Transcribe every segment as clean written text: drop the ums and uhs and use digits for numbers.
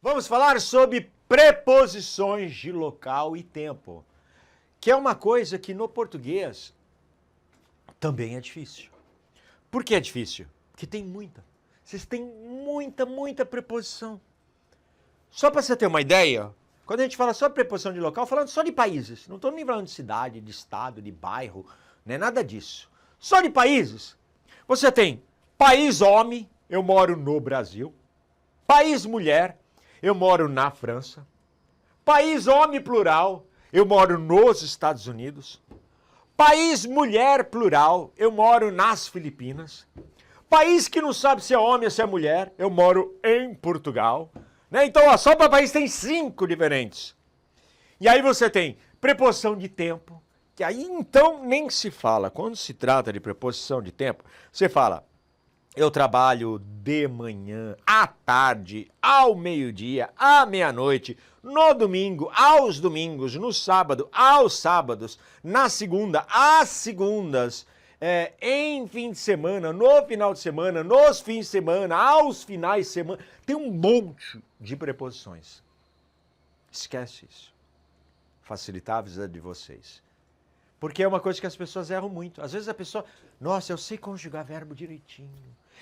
Vamos falar sobre preposições de local e tempo, que é uma coisa que no português também é difícil. Por que é difícil? Porque tem muita. Vocês têm muita preposição. Só para você ter uma ideia, quando a gente fala só preposição de local, falando só de países, não estou nem falando de cidade, de estado, de bairro, não é nada disso. Só de países. Você tem país homem, eu moro no Brasil. País mulher, eu moro na França. País homem plural, eu moro nos Estados Unidos. País mulher plural, eu moro nas Filipinas. País que não sabe se é homem ou se é mulher, eu moro em Portugal. Né? Então, ó, só para país tem 5 diferentes. E aí você tem preposição de tempo, que aí então nem se fala. Quando se trata de preposição de tempo, você fala: eu trabalho de manhã, à tarde, ao meio-dia, à meia-noite, no domingo, aos domingos, no sábado, aos sábados, na segunda, às segundas, em fim de semana, no final de semana, nos fins de semana, aos finais de semana. Tem um monte de preposições. Esquece isso. Facilitar a vida de vocês. Porque é uma coisa que as pessoas erram muito. Às vezes a pessoa, nossa, eu sei conjugar verbo direitinho.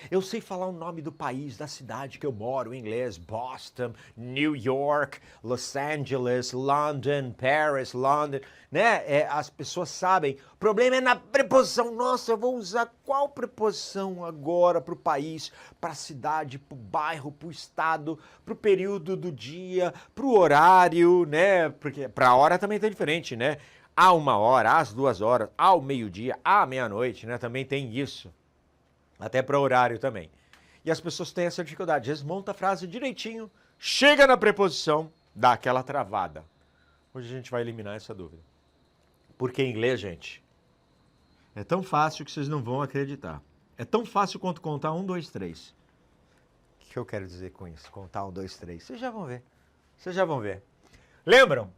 Eu sei falar o nome do país, da cidade que eu moro em inglês. Boston, New York, Los Angeles, London, Paris, London. Né? As pessoas sabem. O problema é na preposição. Nossa, eu vou usar qual preposição agora para o país, para a cidade, para o bairro, para o estado, para o período do dia, para o horário, né? Porque para a hora também tá diferente, né? À 1h, às 2h, ao meio-dia, à meia-noite, né? Também tem isso. Até para horário também. E as pessoas têm essa dificuldade. Às vezes monta a frase direitinho, chega na preposição, dá aquela travada. Hoje a gente vai eliminar essa dúvida. Porque em inglês, gente, é tão fácil que vocês não vão acreditar. É tão fácil quanto contar 1, 2, 3. O que eu quero dizer com isso? Contar 1, 2, 3. Vocês já vão ver. Vocês já vão ver. Lembram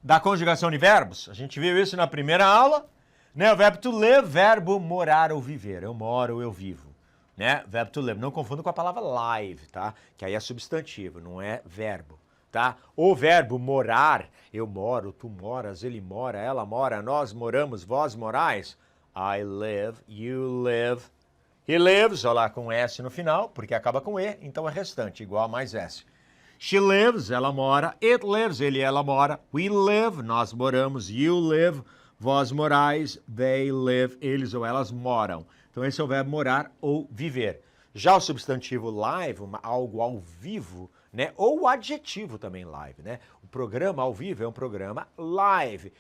da conjugação de verbos? A gente viu isso na primeira aula, né? O verbo to live, verbo morar ou viver. Eu moro, eu vivo, né? Verbo to live. Não confunda com a palavra live, tá? Que aí é substantivo, não é verbo, tá? O verbo morar, eu moro, tu moras, ele mora, ela mora, nós moramos, vós morais. I live, you live. He lives, olha lá, com S no final, porque acaba com E, então é restante, igual a mais S. She lives, ela mora. It lives, ele e ela mora. We live, nós moramos. You live, vós morais. They live, eles ou elas moram. Então esse é o verbo morar ou viver. Já o substantivo live, algo ao vivo, né? Ou o adjetivo também live, né? O programa ao vivo é um programa live.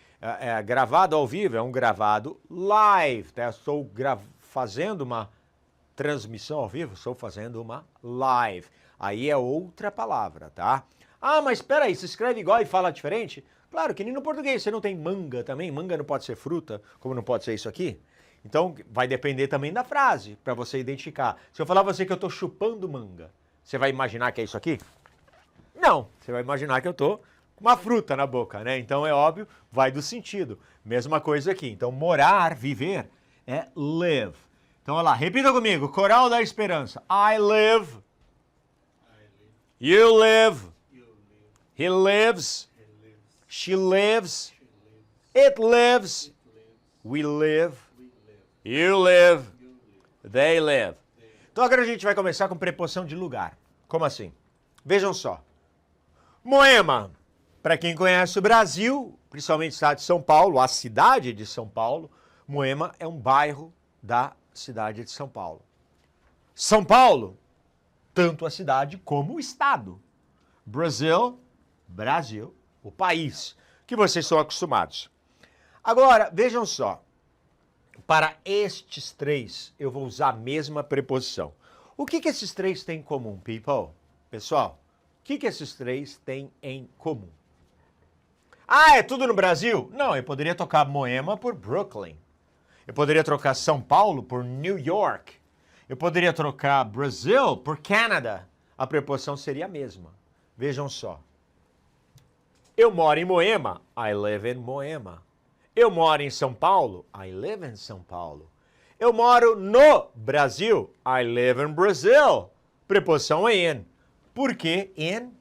Gravado ao vivo é um gravado live. Tá? Estou fazendo uma transmissão ao vivo, estou fazendo uma live. Aí é outra palavra, tá? Ah, mas espera aí, se escreve igual e fala diferente? Claro que nem no português, você não tem manga também, manga não pode ser fruta, como não pode ser isso aqui. Então vai depender também da frase, para você identificar. Se eu falar pra você que eu tô chupando manga, você vai imaginar que é isso aqui? Não, você vai imaginar que eu tô com uma fruta na boca, né? Então é óbvio, vai do sentido. Mesma coisa aqui. Então morar, viver, é live. Então olha lá, repita comigo, Coral da Esperança. I live. You live. He lives. She lives. It lives. We live. You live. They live. Então agora a gente vai começar com preposição de lugar. Como assim? Vejam só. Moema. Para quem conhece o Brasil, principalmente o estado de São Paulo, a cidade de São Paulo, Moema é um bairro da cidade de São Paulo. São Paulo, tanto a cidade como o estado. Brasil, o país, que vocês são acostumados. Agora, vejam só. Para estes 3, eu vou usar a mesma preposição. O que esses 3 têm em comum, people? Pessoal, o que esses 3 têm em comum? Ah, é tudo no Brasil? Não, eu poderia trocar Moema por Brooklyn. Eu poderia trocar São Paulo por New York. Eu poderia trocar Brasil por Canadá. A preposição seria a mesma. Vejam só. Eu moro em Moema. I live in Moema. Eu moro em São Paulo. I live in São Paulo. Eu moro no Brasil. I live in Brazil. Preposição é in. Por que in?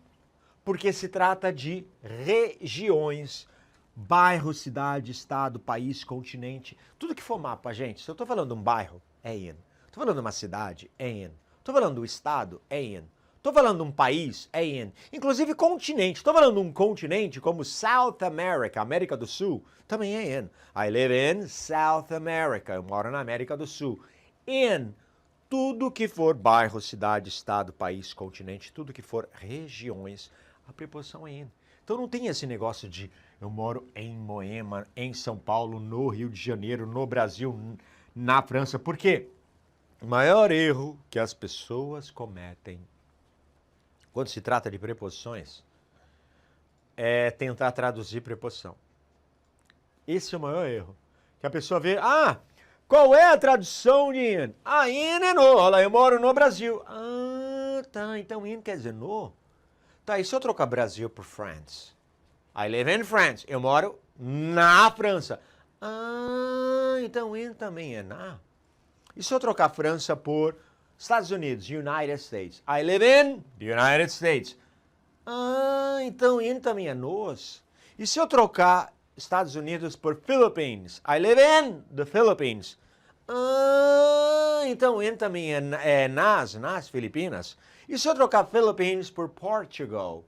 Porque se trata de regiões, bairro, cidade, estado, país, continente, tudo que for mapa, gente. Se eu estou falando de um bairro, é in. Estou falando de uma cidade, é in. Estou falando do estado, é in. Estou falando de um país, é in. Inclusive continente. Estou falando de um continente como South America, América do Sul, também é in. I live in South America. Eu moro na América do Sul. In. Tudo que for bairro, cidade, estado, país, continente, tudo que for regiões, a preposição é in. Então não tem esse negócio de eu moro em Moema, em São Paulo, no Rio de Janeiro, no Brasil, na França. Por quê? O maior erro que as pessoas cometem quando se trata de preposições é tentar traduzir preposição. Esse é o maior erro. Que a pessoa vê, qual é a tradução de in? In é no. Olha lá, eu moro no Brasil. Tá, então in quer dizer no? Tá, e se eu trocar Brasil por France? I live in France. Eu moro na França. Então in também é na. E se eu trocar França por Estados Unidos, United States? I live in the United States. Então in também é nos. E se eu trocar Estados Unidos por Philippines? I live in the Philippines. Então in também é nas Filipinas. E se eu trocar Philippines por Portugal?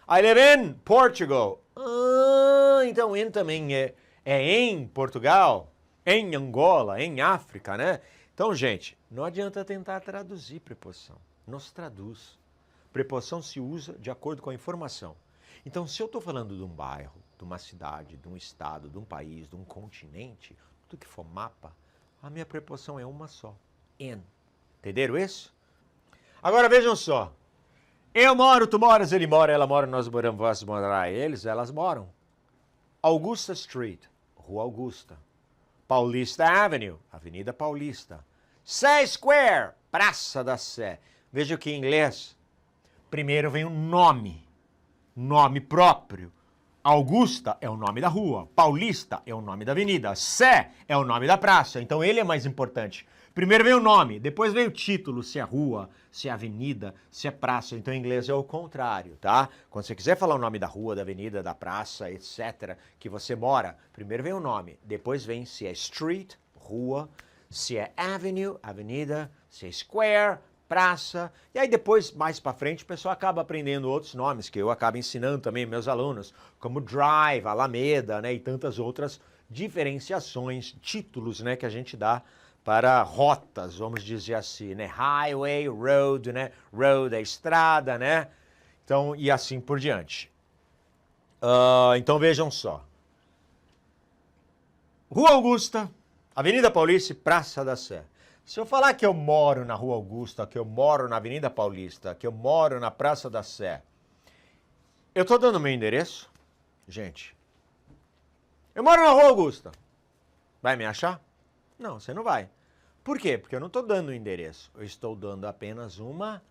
I live in Portugal. Então in também é em Portugal, em Angola, em África, né? Então, gente, não adianta tentar traduzir preposição. Não se traduz. Preposição se usa de acordo com a informação. Então, se eu estou falando de um bairro, de uma cidade, de um estado, de um país, de um continente, tudo que for mapa, a minha preposição é uma só. In. Entenderam isso? Agora vejam só. Eu moro, tu moras, ele mora, ela mora, nós moramos, vós morar, eles, elas moram. Augusta Street, Rua Augusta. Paulista Avenue, Avenida Paulista. Sé Square, Praça da Sé. Veja que em inglês, primeiro vem o nome próprio. Augusta é o nome da rua, Paulista é o nome da avenida, Sé é o nome da praça, então ele é mais importante. Primeiro vem o nome, depois vem o título, se é rua, se é avenida, se é praça. Então em inglês é o contrário, tá? Quando você quiser falar o nome da rua, da avenida, da praça, etc., que você mora, primeiro vem o nome, depois vem se é street, rua, se é avenue, avenida, se é square, praça. E aí depois, mais pra frente, o pessoal acaba aprendendo outros nomes, que eu acabo ensinando também meus alunos, como drive, alameda, né? E tantas outras diferenciações, títulos, né? Que a gente dá para rotas, vamos dizer assim, né? Highway, road, né? Road é estrada, né? Então, e assim por diante. Então vejam só. Rua Augusta, Avenida Paulista e Praça da Sé. Se eu falar que eu moro na Rua Augusta, que eu moro na Avenida Paulista, que eu moro na Praça da Sé, eu tô dando meu endereço? Gente, eu moro na Rua Augusta. Vai me achar? Não, você não vai. Por quê? Porque eu não estou dando o endereço. Eu estou dando apenas uma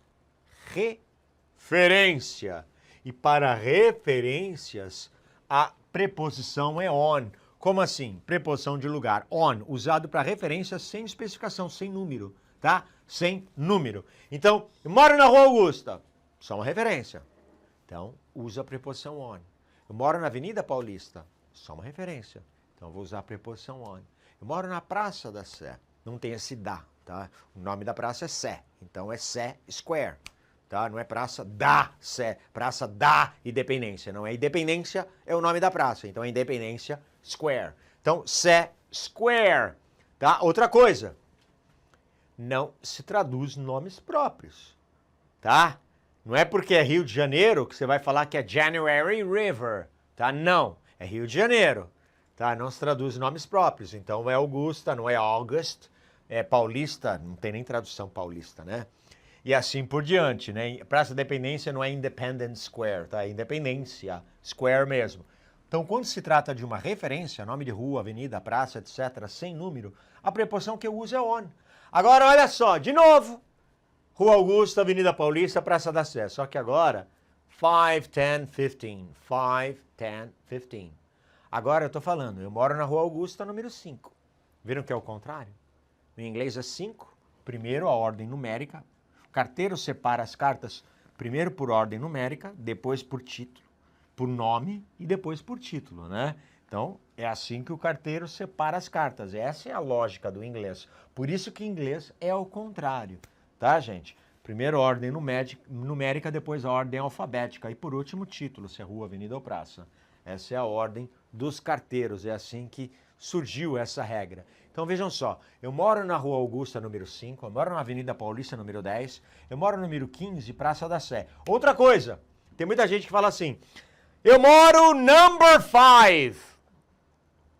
referência. E para referências, a preposição é on. Como assim? Preposição de lugar. On, usado para referência sem especificação, sem número, tá? Sem número. Então, eu moro na Rua Augusta. Só uma referência. Então, usa a preposição on. Eu moro na Avenida Paulista. Só uma referência. Então, eu vou usar a preposição on. Eu moro na Praça da Sé. Não tem esse da, tá? O nome da praça é Sé. Então é Sé Square, tá? Não é Praça da Sé. Praça da Independência. Não é Independência, é o nome da praça. Então é Independência Square. Então, Sé Square, tá? Outra coisa. Não se traduz nomes próprios, tá? Não é porque é Rio de Janeiro que você vai falar que é January River, tá? Não. É Rio de Janeiro. Tá? Não se traduz nomes próprios, então é Augusta, não é August, é Paulista, não tem nem tradução paulista, né? E assim por diante, né? Praça da Independência não é Independence Square, tá? É Independência Square mesmo. Então, quando se trata de uma referência, nome de rua, avenida, praça, etc., sem número, a preposição que eu uso é on. Agora, olha só, de novo, Rua Augusta, Avenida Paulista, Praça da Sé, só que agora, 5, 10, 15, 5, 10, 15. Agora eu estou falando, eu moro na Rua Augusta, número 5. Viram que é o contrário? No inglês é 5, primeiro a ordem numérica. O carteiro separa as cartas Primeiro por ordem numérica, depois por título, por nome e depois por título, né? Então, é assim que o carteiro separa as cartas. Essa é a lógica do inglês. Por isso que inglês é o contrário, tá, gente? Primeiro ordem numérica, depois a ordem alfabética e por último título, se é rua, avenida ou praça. Essa é a ordem dos carteiros, é assim que surgiu essa regra. Então vejam só, eu moro na Rua Augusta, número 5, eu moro na Avenida Paulista, número 10, eu moro no número 15, Praça da Sé. Outra coisa, tem muita gente que fala assim, eu moro number 5.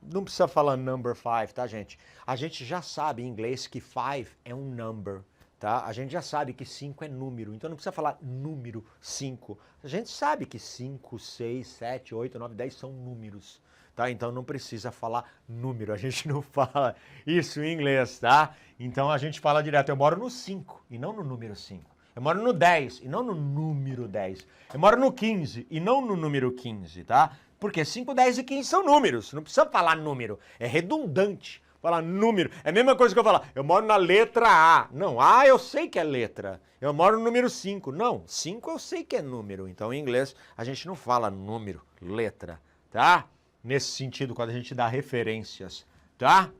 Não precisa falar number 5, tá, gente? A gente já sabe em inglês que 5 é um number, tá? A gente já sabe que 5 é número, então não precisa falar número 5. A gente sabe que 5, 6, 7, 8, 9, 10 são números, tá? Então não precisa falar número, a gente não fala isso em inglês, tá? Então a gente fala direto, eu moro no 5 e não no número 5. Eu moro no 10 e não no número 10. Eu moro no 15 e não no número 15, tá? Porque 5, 10 e 15 são números, não precisa falar número, é redundante falar número. É a mesma coisa que eu falar, eu moro na letra A. Não, A eu sei que é letra, eu moro no número 5. Não, 5 eu sei que é número, então em inglês a gente não fala número, letra, tá? Nesse sentido, quando a gente dá referências, tá?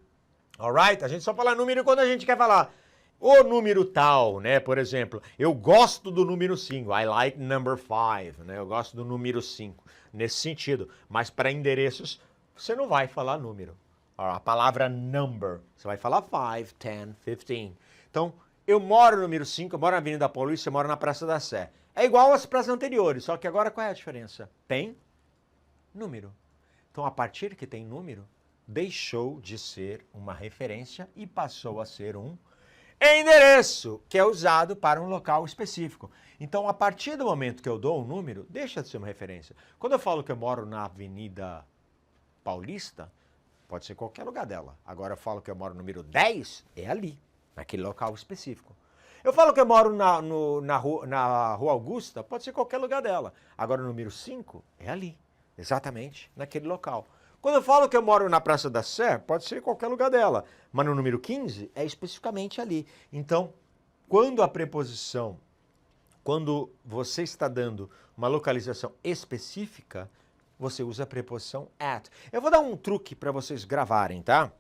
Alright? A gente só fala número quando a gente quer falar o número tal, né? Por exemplo, eu gosto do número 5. I like number 5, né? Eu gosto do número 5. Nesse sentido. Mas para endereços, você não vai falar número. A palavra number. Você vai falar 5, 10, 15. Então, eu moro no número 5, eu moro na Avenida Paulista, eu moro na Praça da Sé. É igual às praças anteriores, só que agora qual é a diferença? Tem número. Então, a partir que tem número, deixou de ser uma referência e passou a ser um endereço, que é usado para um local específico. Então, a partir do momento que eu dou um número, deixa de ser uma referência. Quando eu falo que eu moro na Avenida Paulista, pode ser qualquer lugar dela. Agora eu falo que eu moro no número 10, é ali, naquele local específico. Eu falo que eu moro na Rua Augusta, pode ser qualquer lugar dela. Agora o número 5 é ali, exatamente naquele local. Quando eu falo que eu moro na Praça da Sé, pode ser qualquer lugar dela, mas no número 15 é especificamente ali. Então, quando a preposição, quando você está dando uma localização específica, você usa a preposição at. Eu vou dar um truque para vocês gravarem, tá?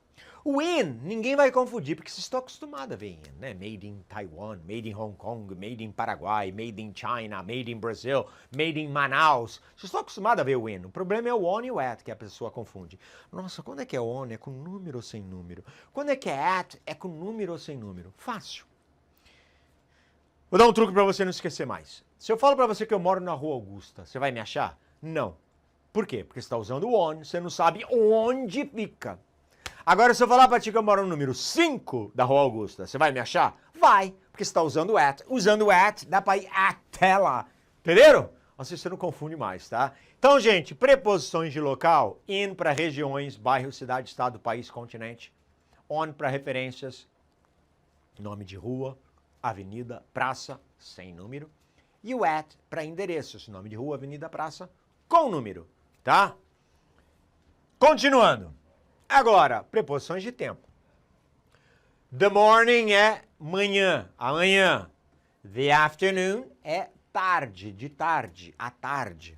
O in, ninguém vai confundir, porque vocês estão acostumados a ver in, né? Made in Taiwan, made in Hong Kong, made in Paraguai, made in China, made in Brazil, made in Manaus. Vocês estão acostumados a ver o in. O problema é o on e o at, que a pessoa confunde. Nossa, quando é que é on? É com número ou sem número? Quando é que é at? É com número ou sem número? Fácil. Vou dar um truque para você não esquecer mais. Se eu falo para você que eu moro na Rua Augusta, você vai me achar? Não. Por quê? Porque você está usando o on, você não sabe onde fica. Agora, se eu falar para ti que eu moro no número 5 da Rua Augusta, você vai me achar? Vai, porque você está usando o at. Usando o at, dá para ir até lá. Entenderam? Assim você não confunde mais, tá? Então, gente, preposições de local, in para regiões, bairro, cidade, estado, país, continente. On para referências, nome de rua, avenida, praça, sem número. E o at para endereços, nome de rua, avenida, praça, com número, tá? Continuando. Agora, preposições de tempo. The morning é manhã, amanhã. The afternoon é tarde, de tarde, à tarde.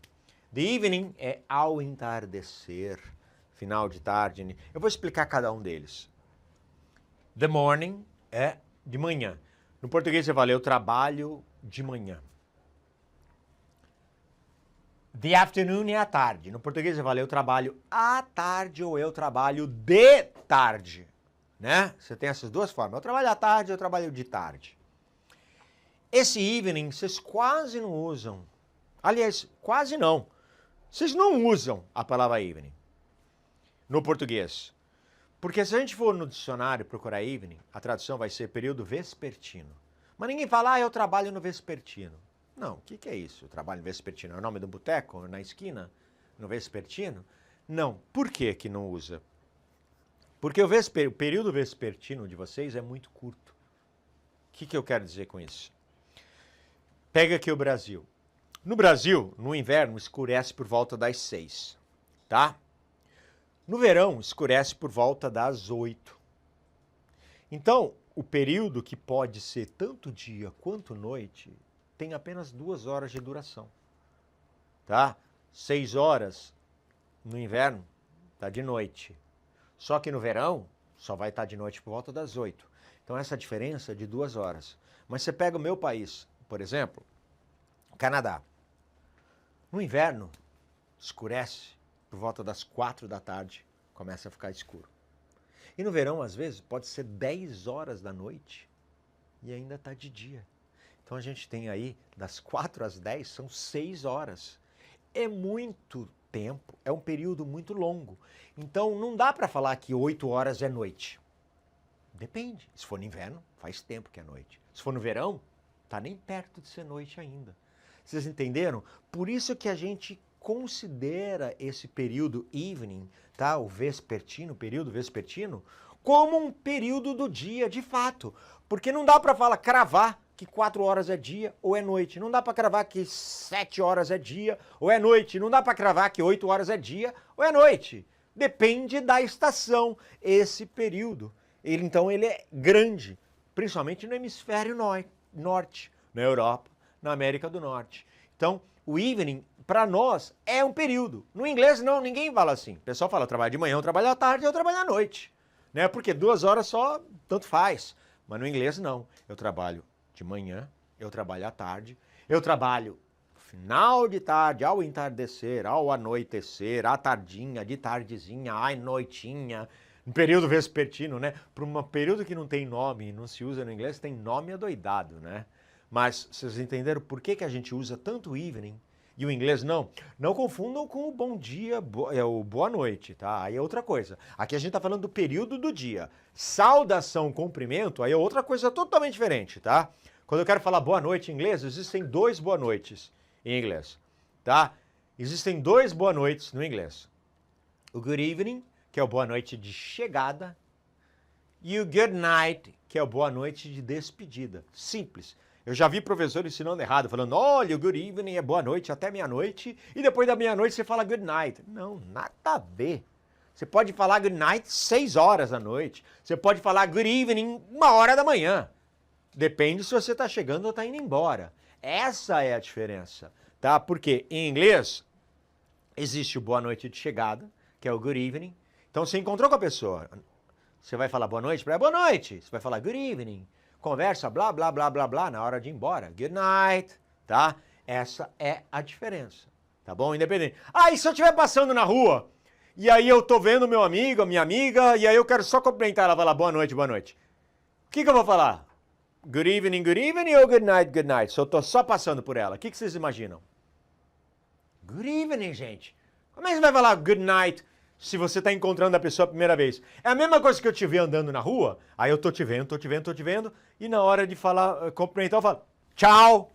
The evening é ao entardecer, final de tarde. Eu vou explicar cada um deles. The morning é de manhã. No português você fala, eu trabalho de manhã. The afternoon é à tarde. No português você fala, eu trabalho à tarde ou eu trabalho de tarde, né? Você tem essas duas formas. Eu trabalho à tarde, eu trabalho de tarde. Esse evening vocês quase não usam. Aliás, quase não. Vocês não usam a palavra evening no português. Porque se a gente for no dicionário procurar evening, a tradução vai ser período vespertino. Mas ninguém fala, eu trabalho no vespertino. Não, o que é isso? Trabalho vespertino? É o nome do boteco na esquina? No vespertino? Não. Por que que não usa? Porque o período vespertino de vocês é muito curto. O que eu quero dizer com isso? Pega aqui o Brasil. No Brasil, no inverno, escurece por volta das 6, tá? No verão, escurece por volta das 8. Então, o período que pode ser tanto dia quanto noite tem apenas 2 horas de duração. Tá? 6 horas no inverno, tá de noite. Só que no verão, só vai estar de noite por volta das 8. Então essa diferença é de 2 horas. Mas você pega o meu país, por exemplo, Canadá. No inverno, escurece por volta das 4 da tarde, começa a ficar escuro. E no verão, às vezes, pode ser 10 horas da noite e ainda está de dia. Então a gente tem aí, das 4 às 10, são 6 horas. É muito tempo, é um período muito longo. Então não dá para falar que 8 horas é noite. Depende. Se for no inverno, faz tempo que é noite. Se for no verão, está nem perto de ser noite ainda. Vocês entenderam? Por isso que a gente considera esse período evening, tá? O vespertino, período vespertino, como um período do dia, de fato. Porque não dá para falar, cravar que 4 horas é dia ou é noite. Não dá para cravar que 7 horas é dia ou é noite. Não dá para cravar que 8 horas é dia ou é noite. Depende da estação, esse período. Então ele é grande, principalmente no hemisfério norte, na Europa, na América do Norte. Então, o evening, para nós, é um período. No inglês, não, ninguém fala assim. O pessoal fala, eu trabalho de manhã, eu trabalho à tarde, eu trabalho à noite. Né? Porque 2 horas só, tanto faz. Mas no inglês, não. Eu trabalho de manhã, eu trabalho à tarde, eu trabalho no final de tarde, ao entardecer, ao anoitecer, à tardinha, de tardezinha, à noitinha, no período vespertino, né? Para um período que não tem nome, não se usa no inglês, tem nome adoidado, né? Mas vocês entenderam por que a gente usa tanto o evening e o inglês não? Não confundam com o bom dia, o boa noite, tá? Aí é outra coisa. Aqui a gente tá falando do período do dia. Saudação, cumprimento, aí é outra coisa totalmente diferente, tá? Quando eu quero falar boa noite em inglês, existem 2 boa noites em inglês, tá? Existem 2 boa noites no inglês. O good evening, que é o boa noite de chegada, e o good night, que é o boa noite de despedida. Simples. Eu já vi professor ensinando errado, falando, olha, o good evening é boa noite até meia-noite, e depois da meia-noite você fala good night. Não, nada a ver. Você pode falar good night 6 horas da noite. Você pode falar good evening 1 hora da manhã. Depende se você está chegando ou está indo embora. Essa é a diferença, tá? Porque em inglês existe o boa noite de chegada, que é o good evening. Então você encontrou com a pessoa, você vai falar boa noite para ela, boa noite. Você vai falar good evening. Conversa, blá, blá, blá, blá, blá, na hora de ir embora. Good night, tá? Essa é a diferença, tá bom? Independente. Ah, e se eu estiver passando na rua, e aí eu tô vendo meu amigo, minha amiga, e aí eu quero só cumprimentar ela, falar boa noite, boa noite. O que eu vou falar? Good evening ou good night, good night? Se eu tô só passando por ela, o que vocês imaginam? Good evening, gente. Como é que você vai falar good night se você está encontrando a pessoa a primeira vez? É a mesma coisa que eu te ver andando na rua, aí eu tô te vendo, e na hora de falar, cumprimentar, eu falo, tchau.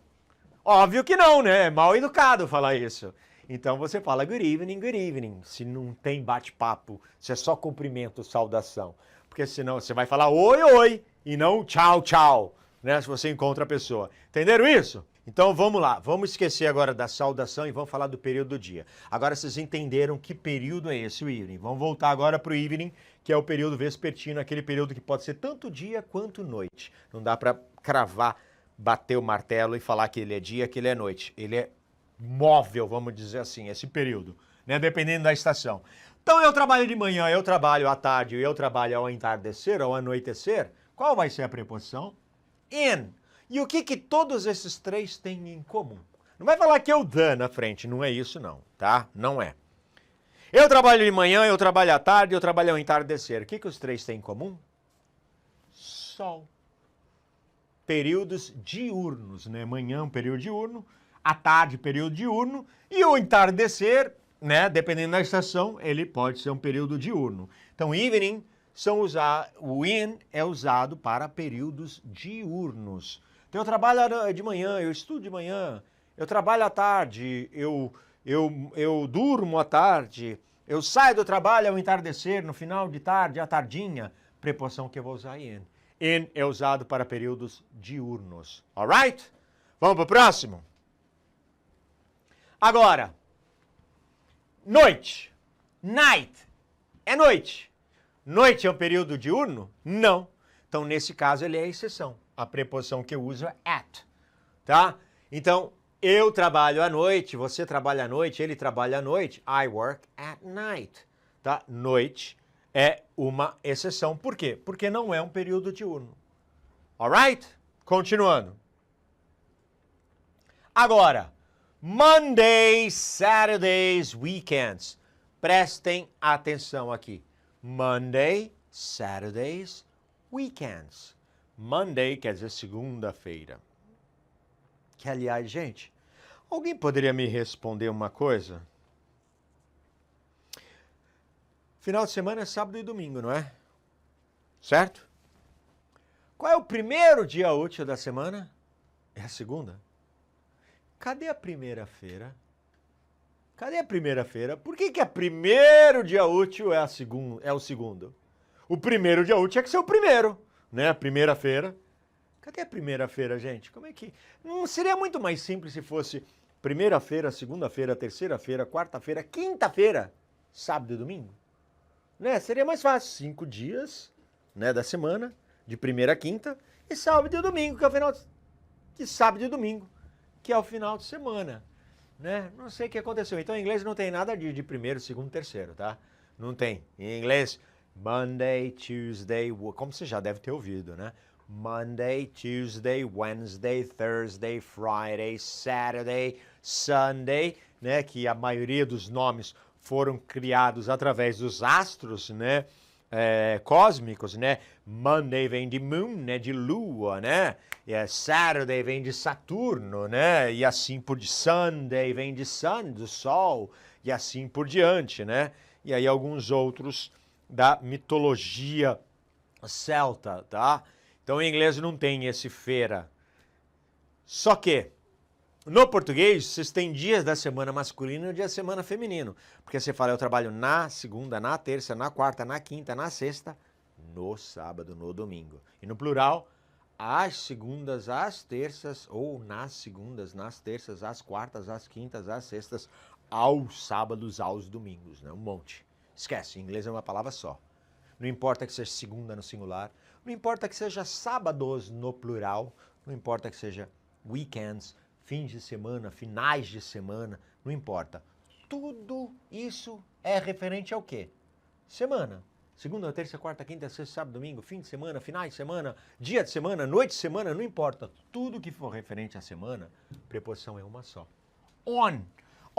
Óbvio que não, né? É mal educado falar isso. Então você fala good evening, se não tem bate-papo, se é só cumprimento, saudação. Porque senão você vai falar oi, oi, e não tchau, tchau, né? Se você encontra a pessoa. Entenderam isso? Então vamos lá, vamos esquecer agora da saudação e vamos falar do período do dia. Agora vocês entenderam que período é esse, o evening. Vamos voltar agora para o evening, que é o período vespertino, aquele período que pode ser tanto dia quanto noite. Não dá para cravar, bater o martelo e falar que ele é dia, que ele é noite. Ele é móvel, vamos dizer assim, esse período, né? Dependendo da estação. Então eu trabalho de manhã, eu trabalho à tarde, eu trabalho ao entardecer, ao anoitecer. Qual vai ser a preposição? In. E o que todos esses 3 têm em comum? Não vai falar que é o the na frente, não é isso não, tá? Não é. Eu trabalho de manhã, eu trabalho à tarde, eu trabalho ao entardecer. O que os 3 têm em comum? Sol. Períodos diurnos, né? Manhã, um período diurno, à tarde, período diurno, e o entardecer, né? Dependendo da estação, ele pode ser um período diurno. Então, evening, o in é usado para períodos diurnos. Então eu trabalho de manhã, eu estudo de manhã, eu trabalho à tarde, eu durmo à tarde, eu saio do trabalho ao entardecer, no final de tarde, à tardinha. Preposição que eu vou usar in. In é usado para períodos diurnos. Alright? Vamos para o próximo? Agora, noite. Night é noite. Noite é um período diurno? Não. Então, nesse caso, ele é a exceção. A preposição que eu uso é at, tá? Então, eu trabalho à noite, você trabalha à noite, ele trabalha à noite. I work at night. Tá? Noite é uma exceção. Por quê? Porque não é um período diurno. Alright? Continuando. Agora, Mondays, Saturdays, weekends. Prestem atenção aqui. Monday, Saturdays, weekends. Monday quer dizer segunda-feira. Que, aliás, gente, alguém poderia me responder uma coisa? Final de semana é sábado e domingo, não é? Certo? Qual é o primeiro dia útil da semana? É a segunda. Cadê a primeira-feira? Cadê a primeira-feira? Por que é primeiro dia útil é o segundo? O primeiro dia útil é que ser o primeiro, né? A primeira-feira. Cadê a primeira-feira, gente? Como é que... Não seria muito mais simples se fosse primeira-feira, segunda-feira, terceira-feira, quarta-feira, quinta-feira, sábado e domingo? Né? Seria mais fácil. 5 dias, né, da semana, de primeira a quinta, e sábado e domingo, que é o final de sábado e domingo, que é o final de semana. Né? Não sei o que aconteceu. Então, em inglês não tem nada de primeiro, segundo, terceiro, tá? Não tem. Em inglês, Monday, Tuesday, como você já deve ter ouvido, né? Monday, Tuesday, Wednesday, Thursday, Friday, Saturday, Sunday, né? Que a maioria dos nomes foram criados através dos astros, né? Cósmicos, né? Monday vem de moon, né? De lua, né? Saturday vem de Saturno, né? E assim por diante. Sunday vem de sun, do sol, e assim por diante, né? E aí alguns outros da mitologia celta, tá? Então em inglês não tem esse feira. Só que no português, vocês têm dias da semana masculino e dias da semana feminino. Porque você fala, eu trabalho na segunda, na terça, na quarta, na quinta, na sexta, no sábado, no domingo. E no plural, às segundas, às terças, ou nas segundas, nas terças, às quartas, às quintas, às sextas, aos sábados, aos domingos, né? Um monte. Esquece, em inglês é uma palavra só. Não importa que seja segunda no singular, não importa que seja sábados no plural, não importa que seja weekends, fins de semana, finais de semana, não importa. Tudo isso é referente ao quê? Semana. Segunda, terça, quarta, quinta, sexta, sábado, domingo, fim de semana, finais de semana, dia de semana, noite de semana, não importa. Tudo que for referente à semana, preposição é uma só. On.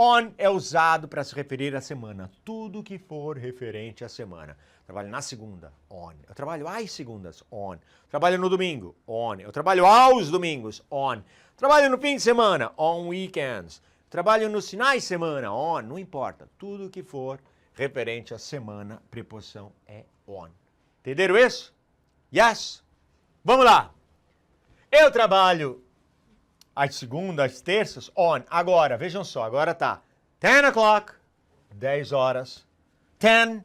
On é usado para se referir à semana. Tudo que for referente à semana. Trabalho na segunda, on. Eu trabalho às segundas, on. Trabalho no domingo, on. Eu trabalho aos domingos, on. Trabalho no fim de semana, on weekends. Trabalho nos finais de semana, on. Não importa. Tudo que for referente à semana, preposição é on. Entenderam isso? Yes? Vamos lá. Eu trabalho às segundas, às terças, on. Agora, vejam só, agora tá 10 o'clock, 10 horas. 10,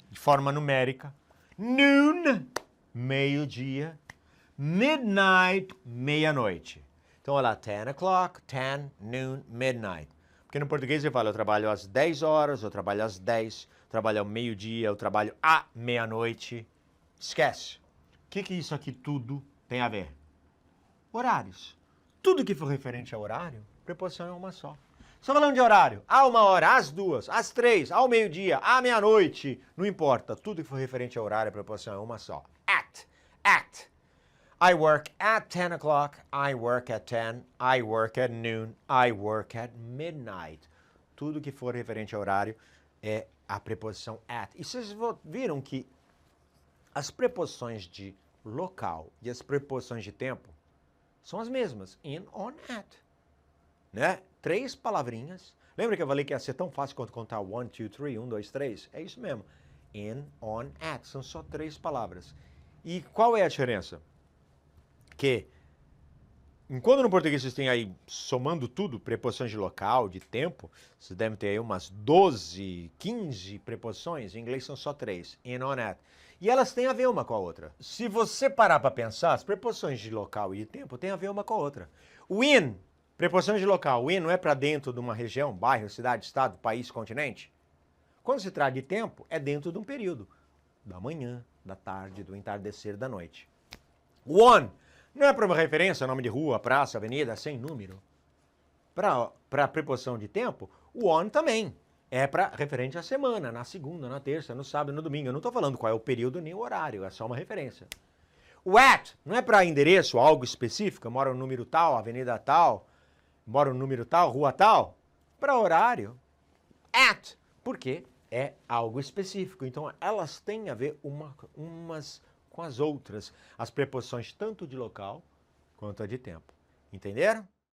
de forma numérica. Noon, meio-dia. Midnight, meia-noite. Então, olha lá, 10 o'clock, 10, noon, midnight. Porque no português eu falo, eu trabalho às 10 horas, eu trabalho às 10, eu trabalho ao meio-dia, eu trabalho à meia-noite. Esquece. O que isso aqui tudo tem a ver? Horários. Tudo que for referente a horário, preposição é uma só. Só falando de horário, há 1 hora, às 2, às 3, ao meio-dia, à meia-noite, não importa. Tudo que for referente a horário, preposição é uma só. At. I work at 10 o'clock, I work at 10, I work at noon, I work at midnight. Tudo que for referente a horário é a preposição at. E vocês viram que as preposições de local e as preposições de tempo são as mesmas. In, on, at. Né? 3 palavrinhas. Lembra que eu falei que ia ser tão fácil quanto contar 1, 2, 3, 1, 2, 3? É isso mesmo. In, on, at. São só 3 palavras. E qual é a diferença? Que, enquanto no português vocês têm aí, somando tudo, preposições de local, de tempo, vocês devem ter aí umas 12, 15 preposições. Em inglês são só 3. In, on, at. E elas têm a ver uma com a outra. Se você parar para pensar, as preposições de local e de tempo têm a ver uma com a outra. O in, preposição de local, o in não é para dentro de uma região, bairro, cidade, estado, país, continente? Quando se trata de tempo, é dentro de um período. Da manhã, da tarde, do entardecer, da noite. O on não é para uma referência, nome de rua, praça, avenida, sem número. Para a preposição de tempo, o on também é para referente à semana, na segunda, na terça, no sábado, no domingo. Eu não estou falando qual é o período nem o horário, é só uma referência. O at não é para endereço, algo específico, eu moro no número tal, avenida tal, moro no número tal, rua tal. Para horário, at, porque é algo específico. Então, elas têm a ver umas com as outras, as preposições tanto de local quanto a de tempo. Entenderam?